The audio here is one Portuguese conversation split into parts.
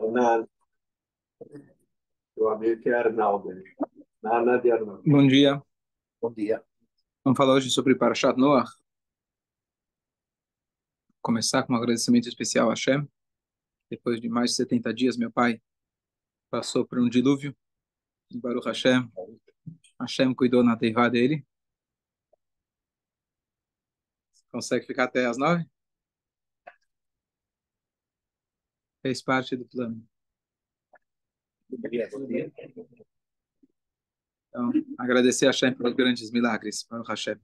Renan, meu amigo que é Arnaldo. Nada de Arnaldo. Bom dia. Bom dia. Vamos falar hoje sobre Parashat Noach. Começar com um agradecimento especial a Hashem. Depois de mais de 70 dias, meu pai passou por um dilúvio. E Baruch Hashem, Hashem cuidou na teivá dele. Consegue ficar até as 9? Fez parte do plano. Bom dia. Então, agradecer a Hashem pelos grandes milagres. Baruch Hashem.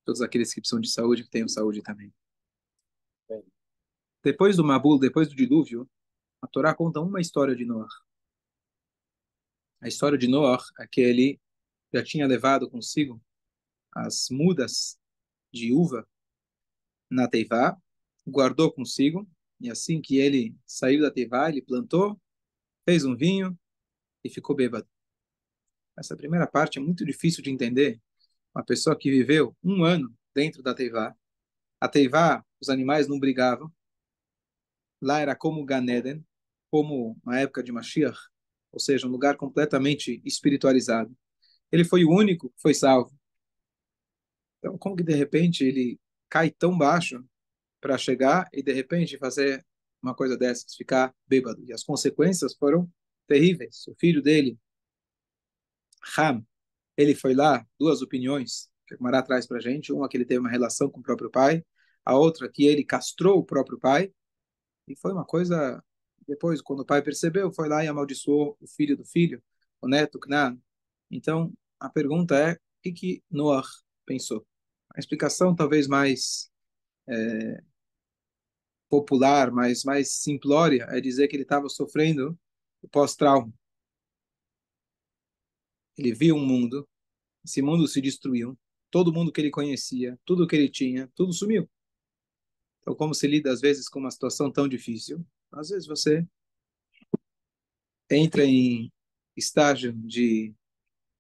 Todos aqueles que precisam de saúde, que tenham saúde também. Depois do Mabul, depois do dilúvio, a Torá conta uma história de Noach. A história de Noach é que ele já tinha levado consigo as mudas de uva na teivá, guardou consigo, e assim que ele saiu da teivá, ele plantou, fez um vinho e ficou bêbado. Essa primeira parte é muito difícil de entender. Uma pessoa que viveu um ano dentro da teivá, a teivá, os animais não brigavam, lá era como Gan Eden, como na época de Mashiach, ou seja, um lugar completamente espiritualizado. Ele foi o único que foi salvo. Então, como que de repente ele cai tão baixo para chegar e de repente fazer uma coisa dessas, ficar bêbado? E as consequências foram terríveis. O filho dele, Ham, ele foi lá, duas opiniões que o Mará traz para a gente. Uma que ele teve uma relação com o próprio pai, a outra que ele castrou o próprio pai. E foi uma coisa. Depois, quando o pai percebeu, foi lá e amaldiçoou o filho do filho, o neto, Canaã. Então, a pergunta é: o que Noah pensou? A explicação talvez mais popular, mas mais simplória, é dizer que ele estava sofrendo o pós-trauma. Ele viu um mundo, esse mundo se destruiu, todo mundo que ele conhecia, tudo que ele tinha, tudo sumiu. Então, como se lida às vezes com uma situação tão difícil? Às vezes você entra em estágio de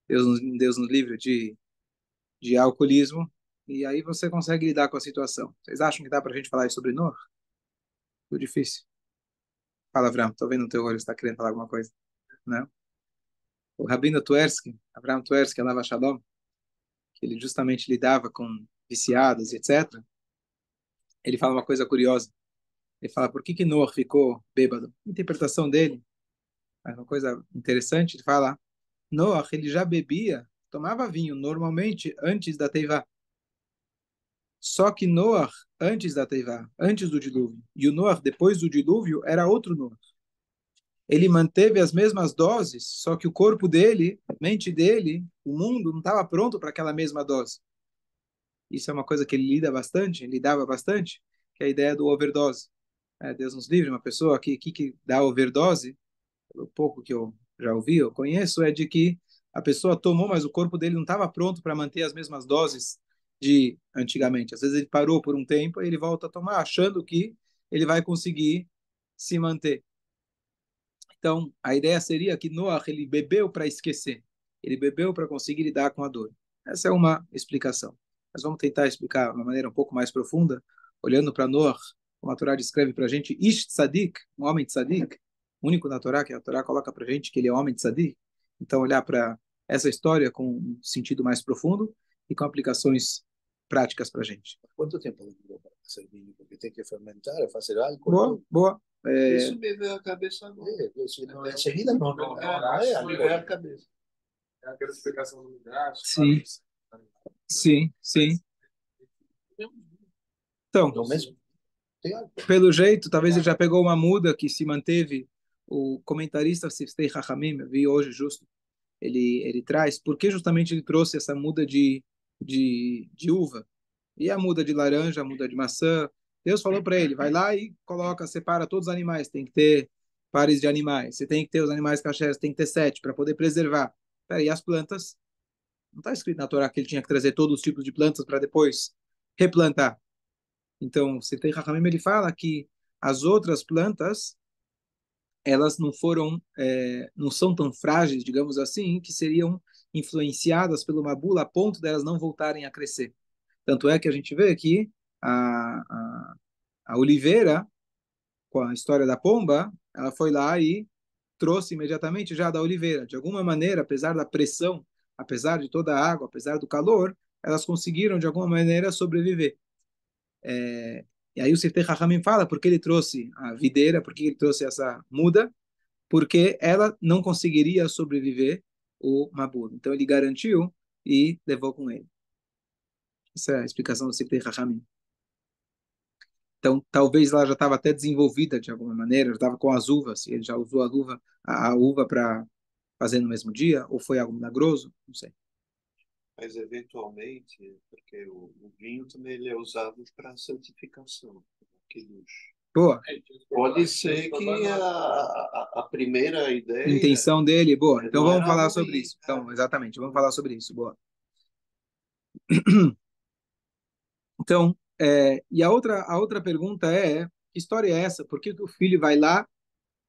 Deus nos livre de alcoolismo e aí você consegue lidar com a situação. Vocês acham que dá para a gente falar sobre Noah? Tudo difícil. Fala, Avram, estou vendo no teu olho, você está querendo falar alguma coisa? Não? O Rabino Tversky, Avraham Tversky, Alava Shalom, que ele justamente lidava com viciados, etc., ele fala uma coisa curiosa. Ele fala, por que Noah ficou bêbado? A interpretação dele, mas uma coisa interessante, ele fala, Noah, ele já bebia, tomava vinho normalmente antes da Teivá. Só que Noah, antes da Teivá, antes do dilúvio, e o Noah, depois do dilúvio, era outro Noah. Ele manteve as mesmas doses, só que o corpo dele, a mente dele, o mundo não estava pronto para aquela mesma dose. Isso é uma coisa que ele lidava bastante, que é a ideia do overdose. Deus nos livre, uma pessoa que dá overdose, pelo pouco que eu já ouvi, eu conheço, é de que a pessoa tomou, mas o corpo dele não estava pronto para manter as mesmas doses de antigamente. Às vezes ele parou por um tempo e ele volta a tomar, achando que ele vai conseguir se manter. Então, a ideia seria que Noah ele bebeu para esquecer, ele bebeu para conseguir lidar com a dor. Essa é uma explicação. Mas vamos tentar explicar de uma maneira um pouco mais profunda, olhando para Noah, como a Torá descreve para a gente, Ish Tzadik, um homem tzadik, único na Torá, que a Torá coloca para a gente que ele é um homem tzadik. Então, olhar para essa história com um sentido mais profundo e com aplicações práticas para a gente. Quanto tempo demorou para fazer vinho? Porque tem que fermentar, fazer álcool. Boa, boa. Isso me veio à cabeça agora. Isso não, enseguida é a cabeça. É aquela explicação do Midrash. Sim, sim, sim. Então, Não mesmo? Tem álcool. pelo jeito, talvez ele já pegou uma muda que se manteve. O comentarista Sifstei Hachamim, eu vi hoje justo, ele traz, por que justamente ele trouxe essa muda de uva? E a muda de laranja, a muda de maçã? Deus falou para ele, vai lá e coloca, separa todos os animais, tem que ter pares de animais, você tem que ter os animais cacheres, tem que ter sete, para poder preservar. Peraí, e as plantas? Não está escrito na Torá que ele tinha que trazer todos os tipos de plantas para depois replantar. Então, Siftei Hachamim, ele fala que as outras plantas, elas não foram, não são tão frágeis, digamos assim, que seriam influenciadas pelo Mabula a ponto delas não voltarem a crescer. Tanto é que a gente vê que a, a, a oliveira, com a história da pomba, ela foi lá e trouxe imediatamente já da oliveira. De alguma maneira, apesar da pressão, apesar de toda a água, apesar do calor, elas conseguiram de alguma maneira sobreviver. E aí o Siftei Chachamim fala porque ele trouxe a videira, porque ele trouxe essa muda, porque ela não conseguiria sobreviver o Mabul. Então ele garantiu e levou com ele. Essa é a explicação do Siftei Chachamim. Então, talvez ela já estava até desenvolvida de alguma maneira, já estava com as uvas, e ele já usou a uva para fazer no mesmo dia, ou foi algo milagroso, não sei. Mas, eventualmente, porque o vinho também ele é usado para santificação. Boa. Pode ser que a primeira ideia... Intenção dele, boa. Então vamos falar ruim, sobre isso. Então, exatamente, vamos falar sobre isso, boa. Então, e a outra pergunta é, que história é essa? Por que o filho vai lá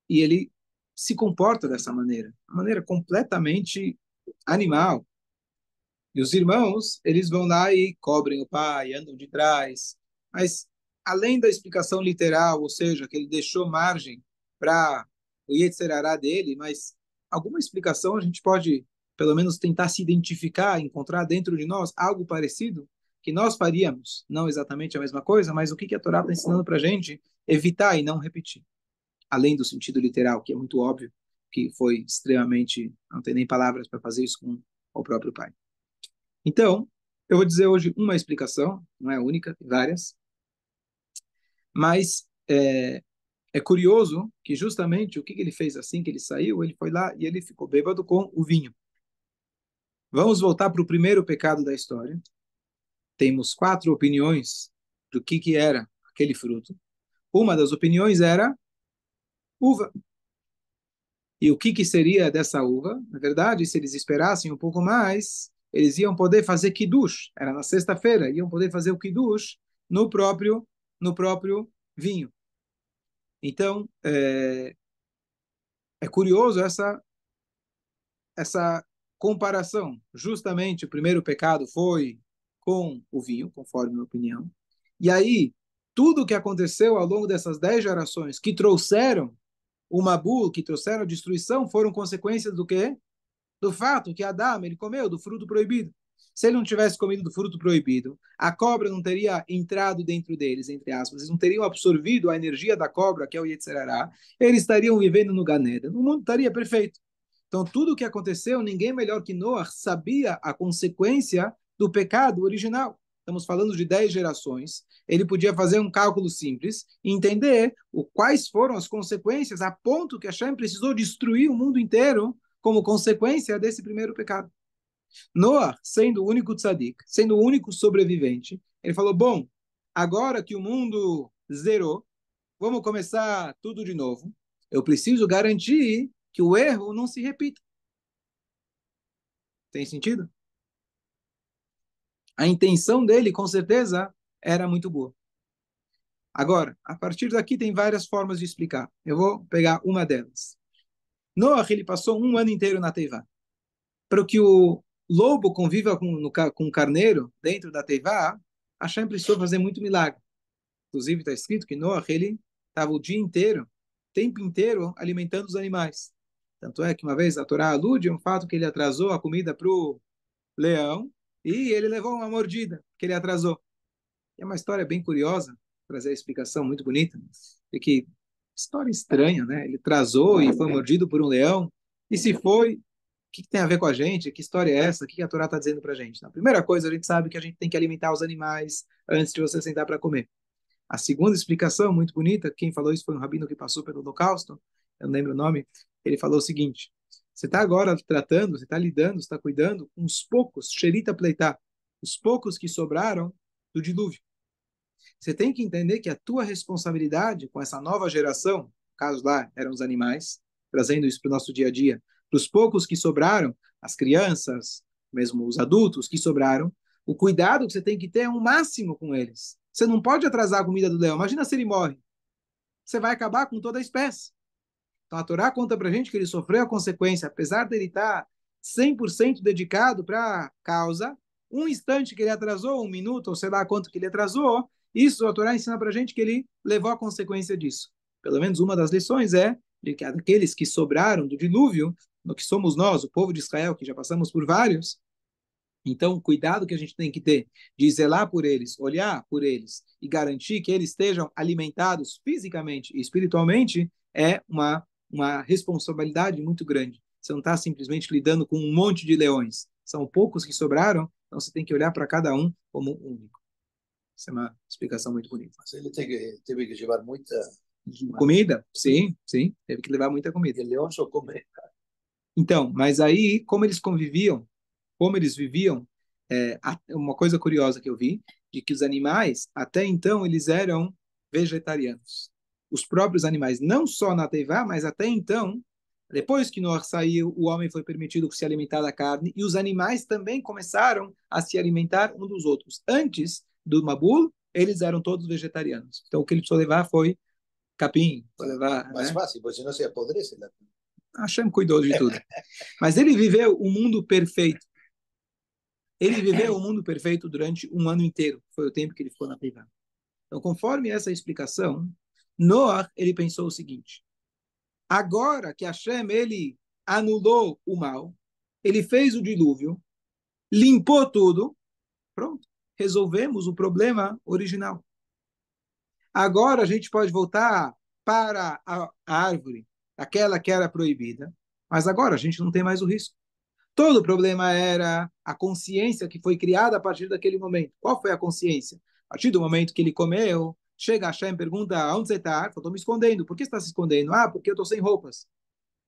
e ele se comporta dessa maneira? Uma maneira completamente animal. E os irmãos, eles vão lá e cobrem o pai, andam de trás. Mas, além da explicação literal, ou seja, que ele deixou margem para o Yetzirará dele, mas alguma explicação a gente pode, pelo menos, tentar se identificar, encontrar dentro de nós algo parecido que nós faríamos. Não exatamente a mesma coisa, mas o que a Torá está ensinando para a gente evitar e não repetir. Além do sentido literal, que é muito óbvio, que foi extremamente... Não tem nem palavras para fazer isso com o próprio pai. Então, eu vou dizer hoje uma explicação, não é a única, tem várias, mas é curioso que justamente o que ele fez assim que ele saiu, ele foi lá e ele ficou bêbado com o vinho. Vamos voltar para o primeiro pecado da história. Temos 4 opiniões do que era aquele fruto. Uma das opiniões era uva. E o que seria dessa uva? Na verdade, se eles esperassem um pouco mais, eles iam poder fazer kiddush. Era na sexta-feira, iam poder fazer o kiddush no próprio vinho. Então, é curioso essa comparação. Justamente o primeiro pecado foi com o vinho, conforme a minha opinião. E aí, tudo o que aconteceu ao longo dessas 10 gerações que trouxeram o Mabul, que trouxeram a destruição, foram consequências do quê? Do fato que Adão ele comeu do fruto proibido. Se ele não tivesse comido do fruto proibido, a cobra não teria entrado dentro deles, entre aspas, eles não teriam absorvido a energia da cobra, que é o Yetzirará, eles estariam vivendo no Ganeda, o mundo estaria perfeito. Então, tudo o que aconteceu, ninguém melhor que Noah sabia a consequência do pecado original. Estamos falando de 10 gerações. Ele podia fazer um cálculo simples e entender quais foram as consequências a ponto que Hashem precisou destruir o mundo inteiro como consequência desse primeiro pecado. Noah, sendo o único tzadik, sendo o único sobrevivente, ele falou, bom, agora que o mundo zerou, vamos começar tudo de novo. Eu preciso garantir que o erro não se repita. Tem sentido? A intenção dele, com certeza, era muito boa. Agora, a partir daqui tem várias formas de explicar. Eu vou pegar uma delas. Noah, ele passou um ano inteiro na Teivá. Para que o lobo conviva com o carneiro dentro da Teivá, Hashem precisou fazer muito milagre. Inclusive, está escrito que Noah, ele estava o dia inteiro, tempo inteiro, alimentando os animais. Tanto é que uma vez a Torá alude a um fato que ele atrasou a comida para o leão e ele levou uma mordida, que ele atrasou. É uma história bem curiosa, trazer a explicação muito bonita, de que história estranha, né? Ele atrasou e foi mordido por um leão, e se foi, o que tem a ver com a gente? Que história é essa? O que a Torá está dizendo para a gente? A primeira coisa, a gente sabe que a gente tem que alimentar os animais antes de você sentar para comer. A segunda explicação, muito bonita, quem falou isso foi um rabino que passou pelo Holocausto, eu não lembro o nome, ele falou o seguinte, você está agora tratando, você está lidando, você está cuidando com os poucos, xerita pleitá, os poucos que sobraram do dilúvio. Você tem que entender que a tua responsabilidade com essa nova geração, no caso lá eram os animais, trazendo isso para o nosso dia a dia, para os poucos que sobraram, as crianças, mesmo os adultos que sobraram, o cuidado que você tem que ter é um máximo com eles. Você não pode atrasar a comida do leão. Imagina se ele morre. Você vai acabar com toda a espécie. Então a Torá conta para a gente que ele sofreu a consequência, apesar dele estar 100% dedicado para a causa, um instante que ele atrasou, um minuto, ou sei lá quanto que ele atrasou, isso a Torá ensina para a gente que ele levou a consequência disso. Pelo menos uma das lições é de que aqueles que sobraram do dilúvio, no que somos nós, o povo de Israel, que já passamos por vários, então, o cuidado que a gente tem que ter de zelar por eles, olhar por eles e garantir que eles estejam alimentados fisicamente e espiritualmente é uma responsabilidade muito grande. Você não está simplesmente lidando com um monte de leões. São poucos que sobraram, então você tem que olhar para cada um como único. Essa é uma explicação muito bonita. Mas ele teve que levar muita comida? Sim, sim. Teve que levar muita comida. E o leão só come. Então, mas aí, como eles conviviam, como eles viviam, uma coisa curiosa que eu vi, de que os animais, até então, eles eram vegetarianos. Os próprios animais, não só na Teivá, mas até então, depois que Noé saiu, o homem foi permitido se alimentar da carne, e os animais também começaram a se alimentar um dos outros. Antes do Mabul, eles eram todos vegetarianos. Então, o que ele precisou levar foi capim, para levar, Mais né? fácil, porque senão se apodrece. Hashem cuidou de tudo. Mas ele viveu o mundo perfeito. Ele viveu o mundo perfeito durante um ano inteiro. Foi o tempo que ele ficou na Teiva. Então, conforme essa explicação, Noah, ele pensou o seguinte: agora que Hashem, ele anulou o mal, ele fez o dilúvio, limpou tudo, pronto, resolvemos o problema original. Agora a gente pode voltar para a árvore, aquela que era proibida, mas agora a gente não tem mais o risco. Todo o problema era a consciência que foi criada a partir daquele momento. Qual foi a consciência? A partir do momento que ele comeu, chega a Hashem e pergunta: onde você está? Eu estou me escondendo. Por que você está se escondendo? Ah, porque eu estou sem roupas.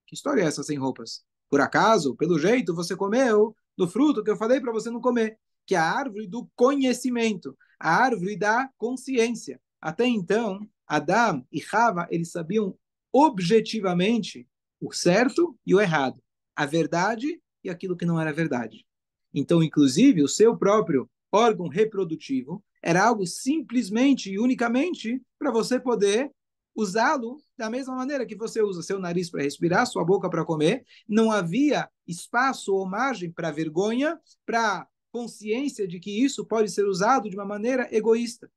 Que história é essa sem roupas? Por acaso, pelo jeito, você comeu do fruto que eu falei para você não comer, que é a árvore do conhecimento, a árvore da consciência. Até então, Adão e Rava, eles sabiam objetivamente o certo e o errado, a verdade e aquilo que não era verdade. Então, inclusive, o seu próprio órgão reprodutivo era algo simplesmente e unicamente para você poder usá-lo da mesma maneira que você usa seu nariz para respirar, sua boca para comer. Não havia espaço ou margem para vergonha, para consciência de que isso pode ser usado de uma maneira egoísta.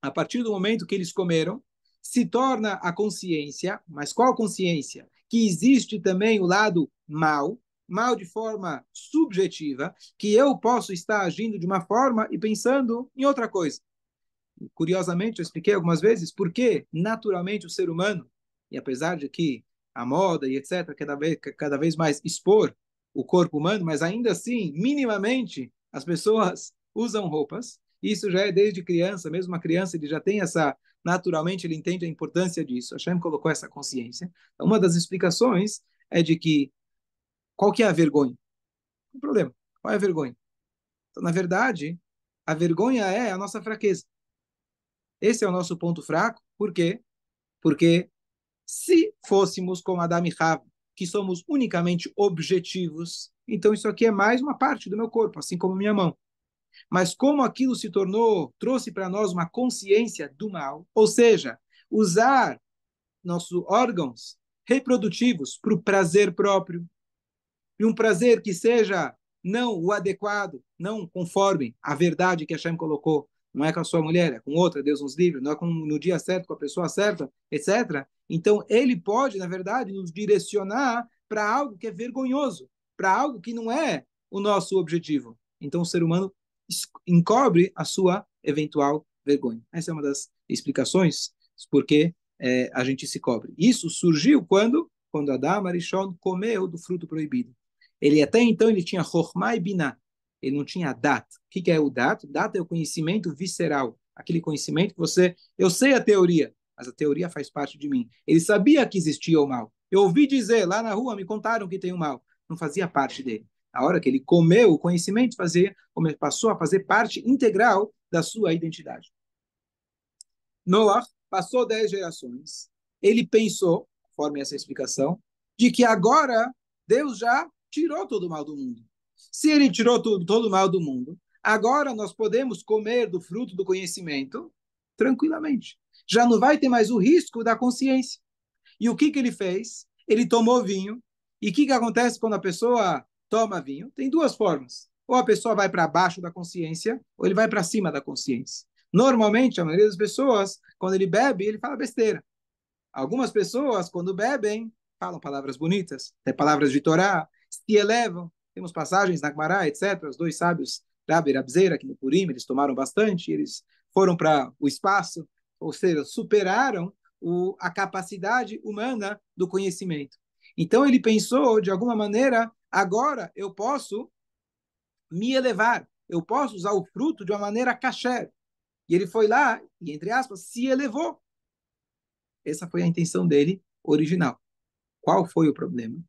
A partir do momento que eles comeram, se torna a consciência, mas qual consciência? Que existe também o lado mal, mal de forma subjetiva, que eu posso estar agindo de uma forma e pensando em outra coisa. Curiosamente, eu expliquei algumas vezes porque, naturalmente, o ser humano, e apesar de que a moda e etc., cada vez mais expor o corpo humano, mas ainda assim, minimamente, as pessoas usam roupas. Isso já é desde criança, mesmo uma criança, ele já tem essa, naturalmente, ele entende a importância disso. A Hashem colocou essa consciência. Então, uma das explicações é de que, qual que é a vergonha? Não tem problema. Qual é a vergonha? Então, na verdade, a vergonha é a nossa fraqueza. Esse é o nosso ponto fraco. Por quê? Porque se fôssemos como Adam e Chava, que somos unicamente objetivos, então isso aqui é mais uma parte do meu corpo, assim como minha mão. Mas como aquilo se tornou, trouxe para nós uma consciência do mal, ou seja, usar nossos órgãos reprodutivos para o prazer próprio, e um prazer que seja não o adequado, não conforme a verdade que Hashem colocou, não é com a sua mulher, é com outra, Deus nos livre, não é com, no dia certo, com a pessoa certa, etc. Então, ele pode, na verdade, nos direcionar para algo que é vergonhoso, para algo que não é o nosso objetivo. Então, o ser humano encobre a sua eventual vergonha. Essa é uma das explicações porque a gente se cobre. Isso surgiu quando Adam Arishon comeu do fruto proibido. Ele até então ele tinha Chokhmah e Binah. Ele não tinha Dat. O que é o Dat? Dat é o conhecimento visceral. Aquele conhecimento que você... Eu sei a teoria, mas a teoria faz parte de mim. Ele sabia que existia o mal. Eu ouvi dizer, lá na rua me contaram que tem o mal. Não fazia parte dele. A hora que ele comeu, o conhecimento passou a fazer parte integral da sua identidade. Noah passou 10 gerações. Ele pensou, conforme essa explicação, de que agora Deus já tirou todo o mal do mundo. Se ele tirou todo o mal do mundo, agora nós podemos comer do fruto do conhecimento tranquilamente. Já não vai ter mais o risco da consciência. E o que ele fez? Ele tomou vinho. E o que acontece quando a pessoa toma vinho? Tem duas formas. Ou a pessoa vai para baixo da consciência, ou ele vai para cima da consciência. Normalmente, a maioria das pessoas, quando ele bebe, ele fala besteira. Algumas pessoas, quando bebem, falam palavras bonitas, têm palavras de Torá, se elevam. Temos passagens na Gemara, etc. Os dois sábios, Rabi e Rabzeira, aqui no Purim, eles tomaram bastante, eles foram para o espaço, ou seja, superaram a capacidade humana do conhecimento. Então ele pensou, de alguma maneira, agora eu posso me elevar, eu posso usar o fruto de uma maneira kasher. E ele foi lá e, entre aspas, se elevou. Essa foi a intenção dele original. Qual foi o problema?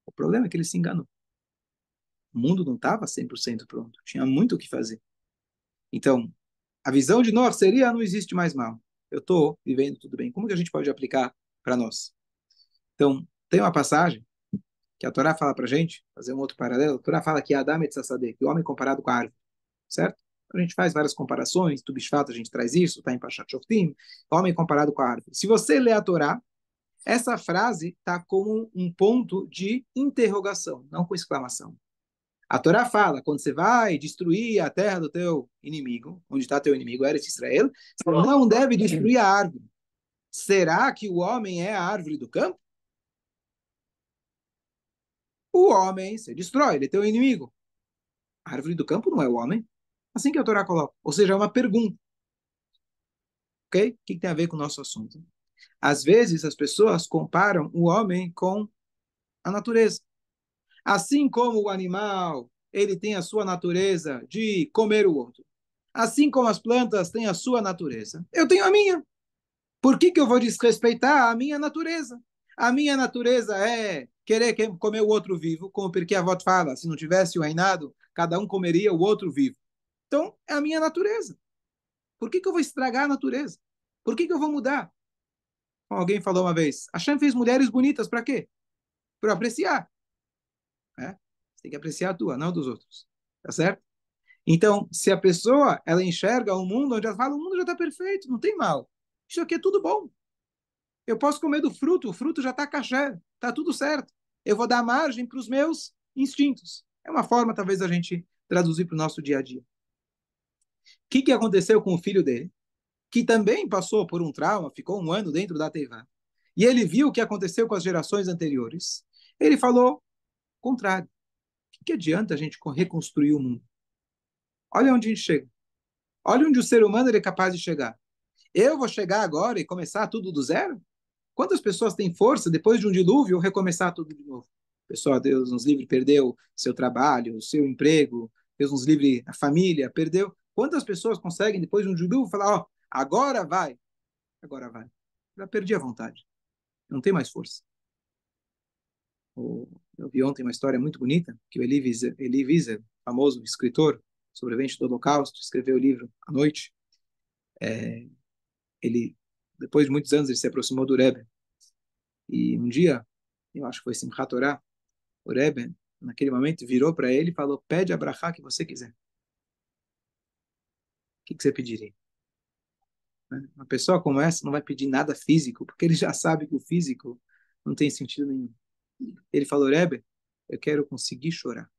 O problema é que ele se enganou. O mundo não estava 100% pronto. Tinha muito o que fazer. Então, a visão de nós seria: não existe mais mal. Eu estou vivendo tudo bem. Como que a gente pode aplicar para nós? Então, tem uma passagem que a Torá fala para a gente, fazer um outro paralelo. A Torá fala que Adam et Sassadeh, que o homem comparado com a árvore, certo? A gente faz várias comparações, Tu Bishvat a gente traz isso, está em Pashat Shoftim, homem comparado com a árvore. Se você ler a Torá, essa frase está como um ponto de interrogação, não com exclamação. A Torá fala, quando você vai destruir a terra do teu inimigo, onde está teu inimigo, Eretz Israel, você não deve destruir a árvore. Será que o homem é a árvore do campo? O homem, você destrói, ele é teu inimigo. A árvore do campo não é o homem. Assim que a Torá coloca. Ou seja, é uma pergunta. Ok? O que tem a ver com o nosso assunto? Às vezes as pessoas comparam o homem com a natureza. Assim como o animal, ele tem a sua natureza de comer o outro. Assim como as plantas têm a sua natureza. Eu tenho a minha. Por que eu vou desrespeitar a minha natureza? A minha natureza é querer comer o outro vivo, como porque a avó fala, se não tivesse o reinado, cada um comeria o outro vivo. Então, é a minha natureza. Por que eu vou estragar a natureza? Por que eu vou mudar? Alguém falou uma vez, Hashem fez mulheres bonitas para quê? Para apreciar. Né? Você tem que apreciar a tua, não a dos outros. Tá certo? Então, se a pessoa ela enxerga um mundo onde ela fala, o mundo já está perfeito, não tem mal. Isso aqui é tudo bom. Eu posso comer do fruto, o fruto já está caché, está tudo certo. Eu vou dar margem para os meus instintos. É uma forma, talvez, da gente traduzir para o nosso dia a dia. O que aconteceu com o filho dele? Que também passou por um trauma, ficou um ano dentro da Teivá. E ele viu o que aconteceu com as gerações anteriores. Ele falou, contrário. O que adianta a gente reconstruir o mundo? Olha onde a gente chega. Olha onde o ser humano é capaz de chegar. Eu vou chegar agora e começar tudo do zero? Quantas pessoas têm força, depois de um dilúvio, recomeçar tudo de novo? Pessoal, Deus nos livre, perdeu seu trabalho, seu emprego, Deus nos livre, a família, perdeu. Quantas pessoas conseguem, depois de um dilúvio, falar, ó, agora vai, agora vai. Já perdi a vontade, não tem mais força. Eu vi ontem uma história muito bonita, que o Elie Wiesel, famoso escritor, sobrevivente do Holocausto, escreveu o livro à noite. Ele, depois de muitos anos, ele se aproximou do Rebbe. E um dia, eu acho que foi Simchat Torah, o Rebbe, naquele momento, virou para ele e falou, pede a brachá que você quiser. O que você pediria? Uma pessoa como essa não vai pedir nada físico, porque ele já sabe que o físico não tem sentido nenhum. Ele falou, Rebbe, eu quero conseguir chorar.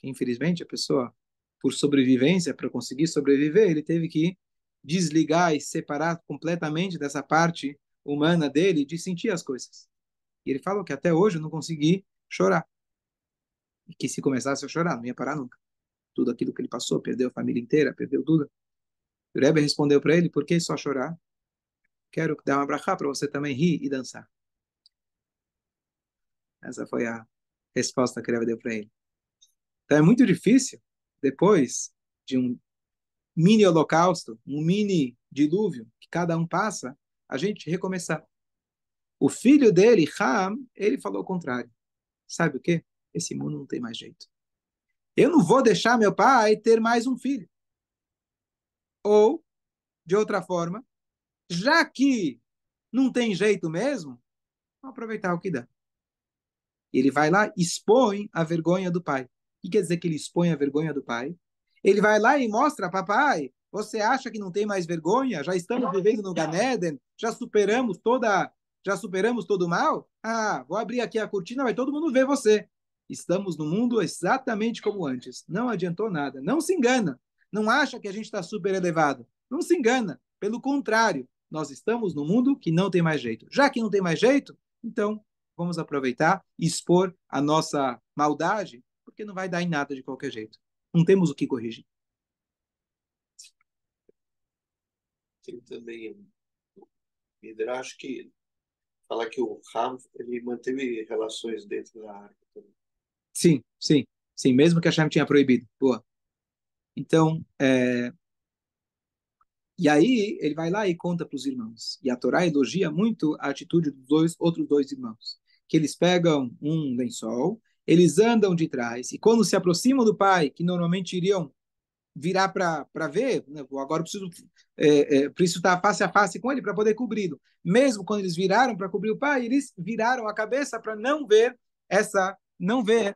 Infelizmente, a pessoa, por sobrevivência, para conseguir sobreviver, ele teve que desligar e separar completamente dessa parte humana dele de sentir as coisas. E ele falou que até hoje eu não consegui chorar. E que se começasse a chorar, não ia parar nunca. Tudo aquilo que ele passou, perdeu a família inteira, perdeu tudo. O Rebbe respondeu para ele, por que só chorar? Quero dar uma brachá para você também rir e dançar. Essa foi a resposta que o Rebbe deu para ele. Então é muito difícil, depois de um mini holocausto, um mini dilúvio que cada um passa, a gente recomeçar. O filho dele, Ham, ele falou o contrário. Sabe o quê? Esse mundo não tem mais jeito. Eu não vou deixar meu pai ter mais um filho. Ou, de outra forma, já que não tem jeito mesmo, vamos aproveitar o que dá. Ele vai lá e expõe a vergonha do pai. O que quer dizer que ele expõe a vergonha do pai? Ele vai lá e mostra, papai, você acha que não tem mais vergonha? Já estamos vivendo no Gan Eden? Já superamos todo o mal? Ah, vou abrir aqui a cortina, vai todo mundo ver você. Estamos no mundo exatamente como antes. Não adiantou nada. Não se engana. Não acha que a gente está super elevado. Não se engana. Pelo contrário, nós estamos no mundo que não tem mais jeito. Já que não tem mais jeito, então vamos aproveitar e expor a nossa maldade, porque não vai dar em nada de qualquer jeito. Não temos o que corrigir. Tem também Midrash que fala que o Ham ele manteve relações dentro da arca também. Sim, sim, sim, mesmo que a Hashem tinha proibido. Boa. Então, e aí ele vai lá e conta para os irmãos. E a Torá elogia muito a atitude dos outros dois irmãos, que eles pegam um lençol, eles andam de trás, e quando se aproximam do pai, que normalmente iriam virar para ver, né? Agora eu preciso estar face a face com ele para poder cobri-lo. Mesmo quando eles viraram para cobrir o pai, eles viraram a cabeça para não ver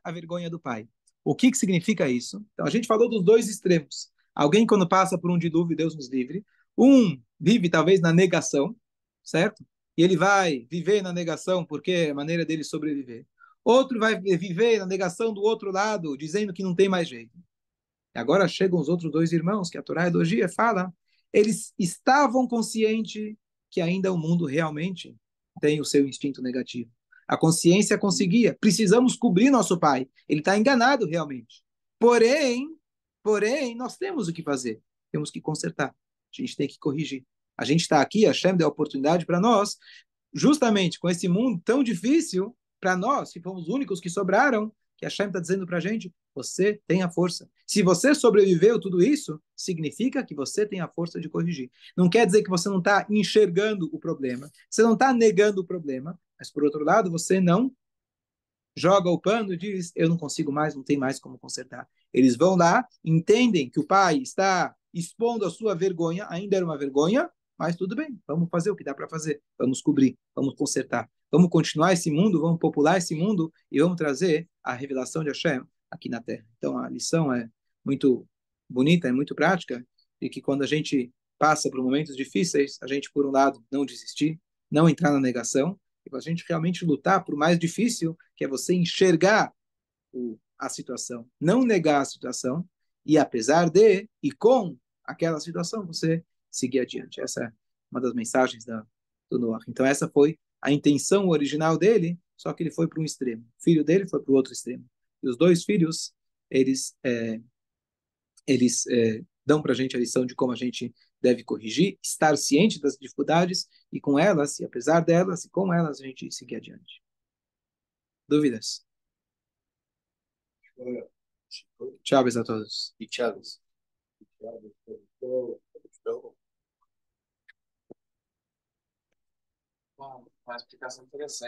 a vergonha do pai. O que significa isso? Então a gente falou dos dois extremos. Alguém quando passa por um dilúvio, Deus nos livre, um vive talvez na negação, certo? E ele vai viver na negação porque é a maneira dele sobreviver. Outro vai viver na negação do outro lado, dizendo que não tem mais jeito. E agora chegam os outros dois irmãos, que a Torá elogia, fala, eles estavam conscientes que ainda o mundo realmente tem o seu instinto negativo. A consciência conseguia. Precisamos cobrir nosso pai. Ele está enganado realmente. Porém, nós temos o que fazer. Temos que consertar. A gente tem que corrigir. A gente está aqui, a Hashem deu a oportunidade para nós, justamente com esse mundo tão difícil, para nós, que fomos os únicos que sobraram, que a Hashem está dizendo para a gente, você tem a força. Se você sobreviveu tudo isso, significa que você tem a força de corrigir. Não quer dizer que você não está enxergando o problema, você não está negando o problema, mas por outro lado, você não joga o pano e diz, eu não consigo mais, não tem mais como consertar. Eles vão lá, entendem que o pai está expondo a sua vergonha, ainda era uma vergonha, mas tudo bem, vamos fazer o que dá para fazer, vamos cobrir, vamos consertar, vamos continuar esse mundo, vamos popular esse mundo e vamos trazer a revelação de Hashem aqui na Terra. Então a lição é muito bonita, é muito prática, e que quando a gente passa por momentos difíceis, a gente, por um lado, não desistir, não entrar na negação, e a gente realmente lutar por mais difícil, que é você enxergar a situação, não negar a situação, e apesar de, e com aquela situação, você seguir adiante. Essa é uma das mensagens do Noah. Então essa foi a intenção original dele, só que ele foi para um extremo. O filho dele foi para o outro extremo. E os dois filhos, eles dão para a gente a lição de como a gente deve corrigir, estar ciente das dificuldades e com elas, e apesar delas, e com elas, a gente seguir adiante. Dúvidas? Tchau, a todos. E Thiago, Uma explicação interessante.